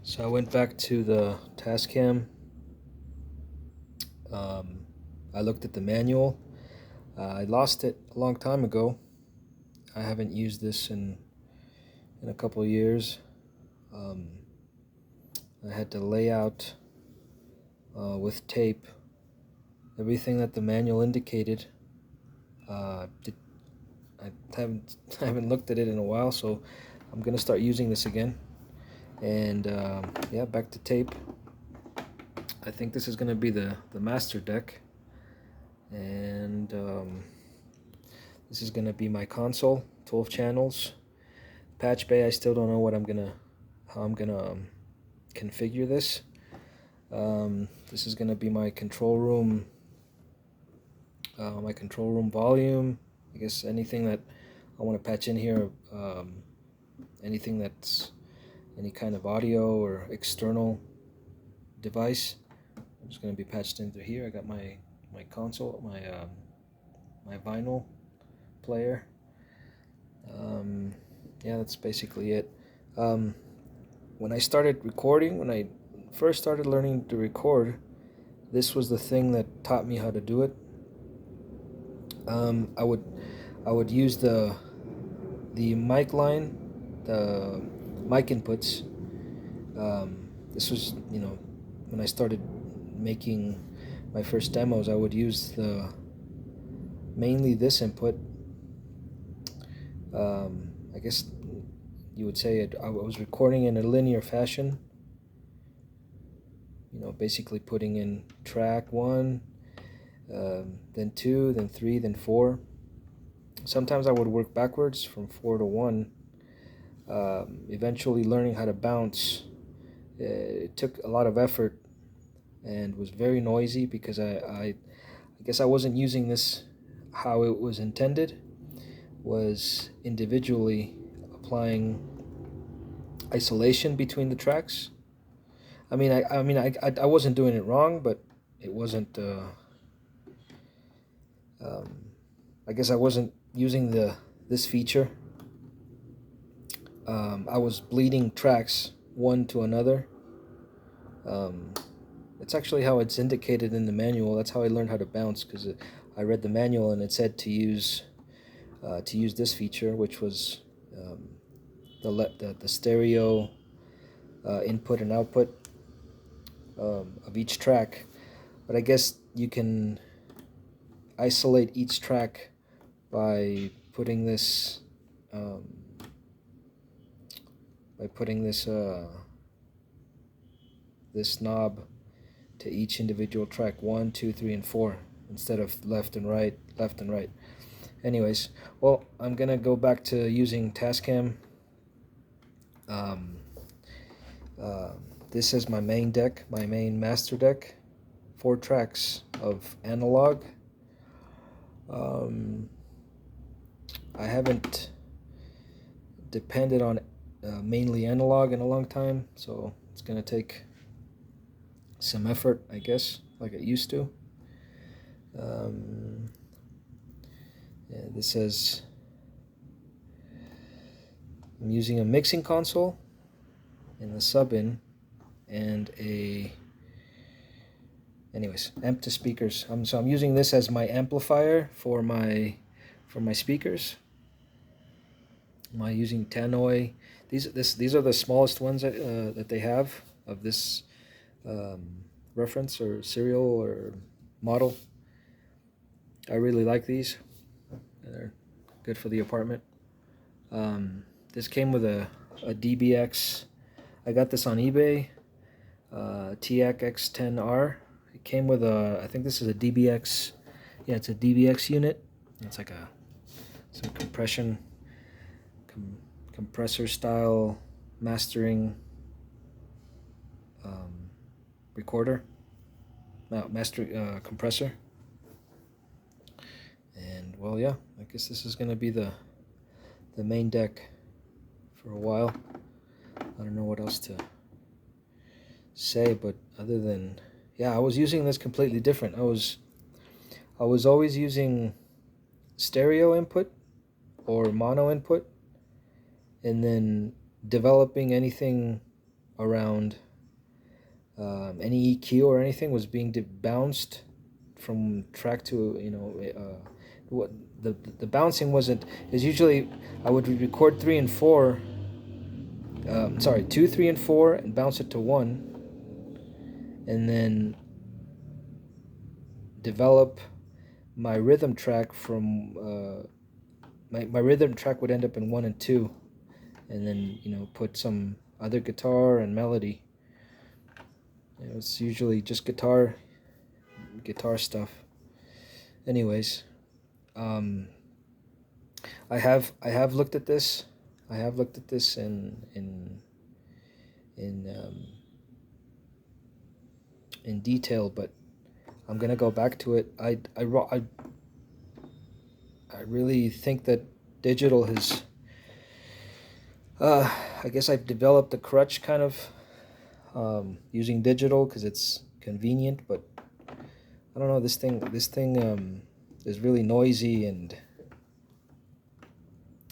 So I went back to the Tascam. I looked at the manual. I lost it a long time ago. I haven't used this in a couple of years. Um, I had to lay out with tape everything that the manual indicated. Did, I haven't I haven't looked at it in a while, so I'm gonna start using this again. And yeah, back to tape. I think this is gonna be the master deck, and this is gonna be my console. 12 channels. Patch bay. I still don't know how I'm gonna configure this. This is gonna be my control room. My control room volume. I guess anything that I want to patch in here. Anything that's any kind of audio or external device. I'm just going to be patched in through here. I got my console, my vinyl player. Yeah, that's basically it. When I started recording, when I first started learning to record, this was the thing that taught me how to do it. I would use the mic line, the mic inputs. This was, when I started making my first demos, I would use mainly this input. I guess you would say I was recording in a linear fashion. Basically putting in track 1, then 2, then 3, then 4. Sometimes I would work backwards from 4 to 1. Eventually learning how to bounce. It took a lot of effort and was very noisy because I guess I wasn't using this how it was intended, was individually applying isolation between the tracks. I wasn't doing it wrong, but it wasn't. I guess I wasn't using this feature. I was bleeding tracks one to another. It's actually how it's indicated in the manual. That's how I learned how to bounce, because I read the manual and it said to use this feature, which was the stereo input and output of each track. But I guess you can isolate each track by putting this this knob to each individual track, 1, 2, 3, and 4, instead of left and right, left and right. Anyways, well, I'm gonna go back to using Tascam. This is my main deck, my main master deck. 4 tracks of analog. I haven't depended on mainly analog in a long time, so it's gonna take some effort, I guess, like it used to. Yeah, this says I'm using a mixing console in the sub-in and amp to speakers. So I'm using this as my amplifier for my speakers. Am I using Tannoy? These are the smallest ones that they have of this reference or serial or model. I really like these. They're good for the apartment. This came with a DBX. I got this on eBay. TAC X10R. It came with I think this is a DBX. Yeah, it's a DBX unit. It's like some compressor style mastering recorder. No, master compressor. And well, yeah, I guess this is gonna be the main deck for a while. I don't know what else to say, but other than, yeah, I was using this completely different. I was always using stereo input or mono input, and then developing anything around any EQ or anything was being bounced from track to, what the bouncing wasn't, is usually I would record 3 and 4, sorry, 2, 3 and 4 and bounce it to 1, and then develop my rhythm track from my rhythm track would end up in 1 and 2, and then put some other guitar and melody. It's usually just guitar stuff. Anyways, I have looked at this. I have looked at this in detail, but I'm gonna go back to it. I really think that digital has. I guess I've developed a crutch kind of using digital because it's convenient, but I don't know. This thing is really noisy, and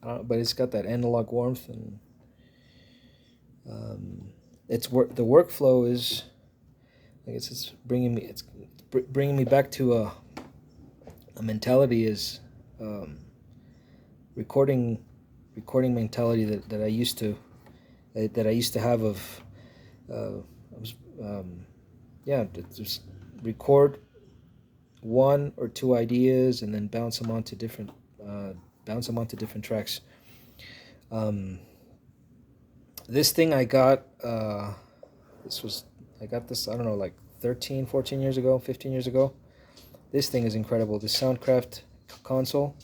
but it's got that analog warmth, and the workflow is. I guess it's bringing me back to a mentality is recording mentality that I used to have of just record 1 or 2 ideas and then bounce them onto different tracks. This thing I got I got this, I don't know, like 13, 14 years ago, 15 years ago. This thing is incredible. The Soundcraft console.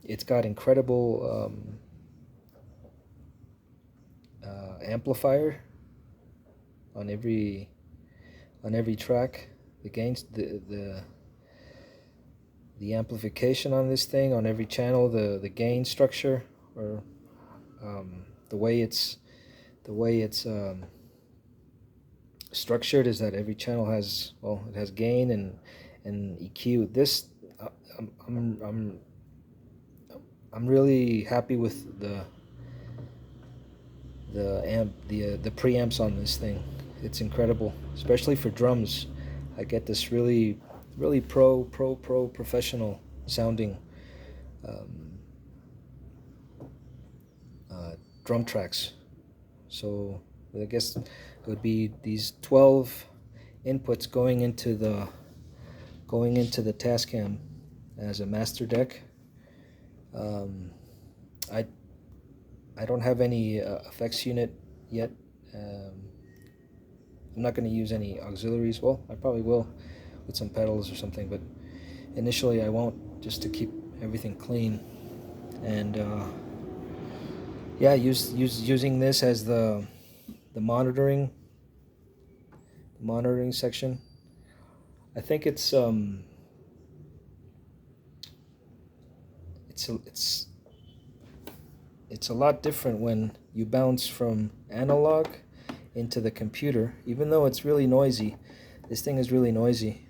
It's got incredible amplifier on every track. The gains, the amplification on this thing on every channel, the gain structure, or the way it's structured is that every channel has it has gain and EQ. This I'm really happy with the preamps on this thing. It's incredible, especially for drums. I get this really professional sounding drum tracks. So I guess it would be these 12 inputs going into the Tascam as a master deck. I don't have any effects unit yet. I'm not going to use any auxiliaries. Well, I probably will with some pedals or something, but initially I won't, just to keep everything clean. And using this as the monitoring section. I think it's a lot different when you bounce from analog into the computer. Even though it's really noisy, this thing is really noisy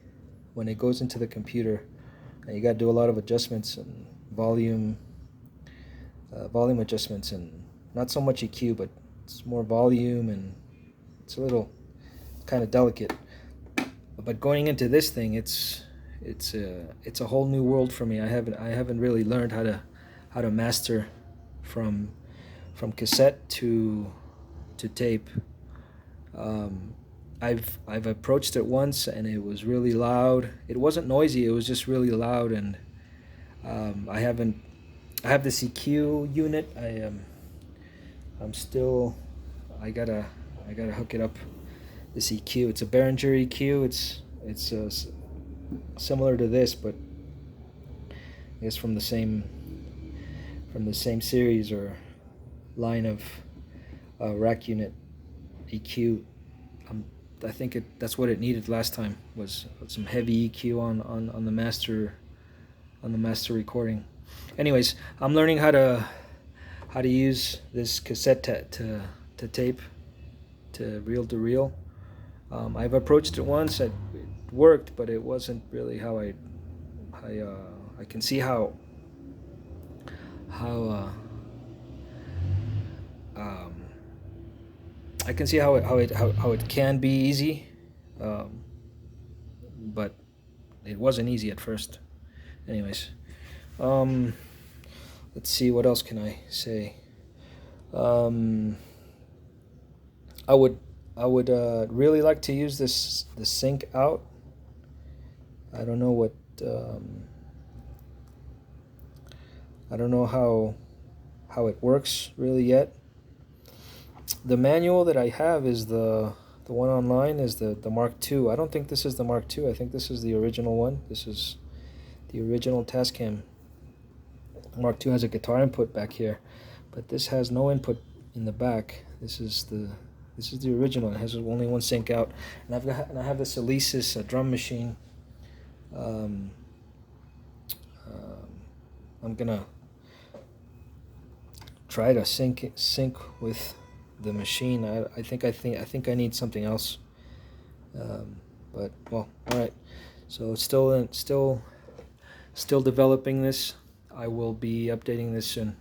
when it goes into the computer, and you got to do a lot of adjustments and volume adjustments, and not so much EQ, but it's more volume, and it's a little kind of delicate. But going into this thing, it's a whole new world for me. I haven't really learned how to master from cassette to tape. I've approached it once, and it was really loud. It wasn't noisy. It was just really loud, and I have this EQ unit. I gotta hook it up. This EQ. It's a Behringer EQ. It's similar to this, but I guess from the same series or line of rack unit EQ. I think that's what it needed last time, was some heavy EQ on the master recording. Anyways, I'm learning how to use this cassette to tape, to reel to reel. I've approached it once. It worked, but it wasn't really how I can see how I can see how it can be easy, but it wasn't easy at first. Anyways, um, let's see, what else can I say. Um, I would really like to use the sync out. I don't know what I don't know how it works really yet. The manual that I have is the one online is the Mark II. I don't think this is the Mark II. I think this is the original one. This is the original Tascam. Mark II has a guitar input back here, but this has no input in the back. This is the original. It has only one sync out, and I have this Alesis, a drum machine. Um, um, I'm gonna try to sync with the machine. I think I need something else. But well, all right. So still developing this. I will be updating this soon.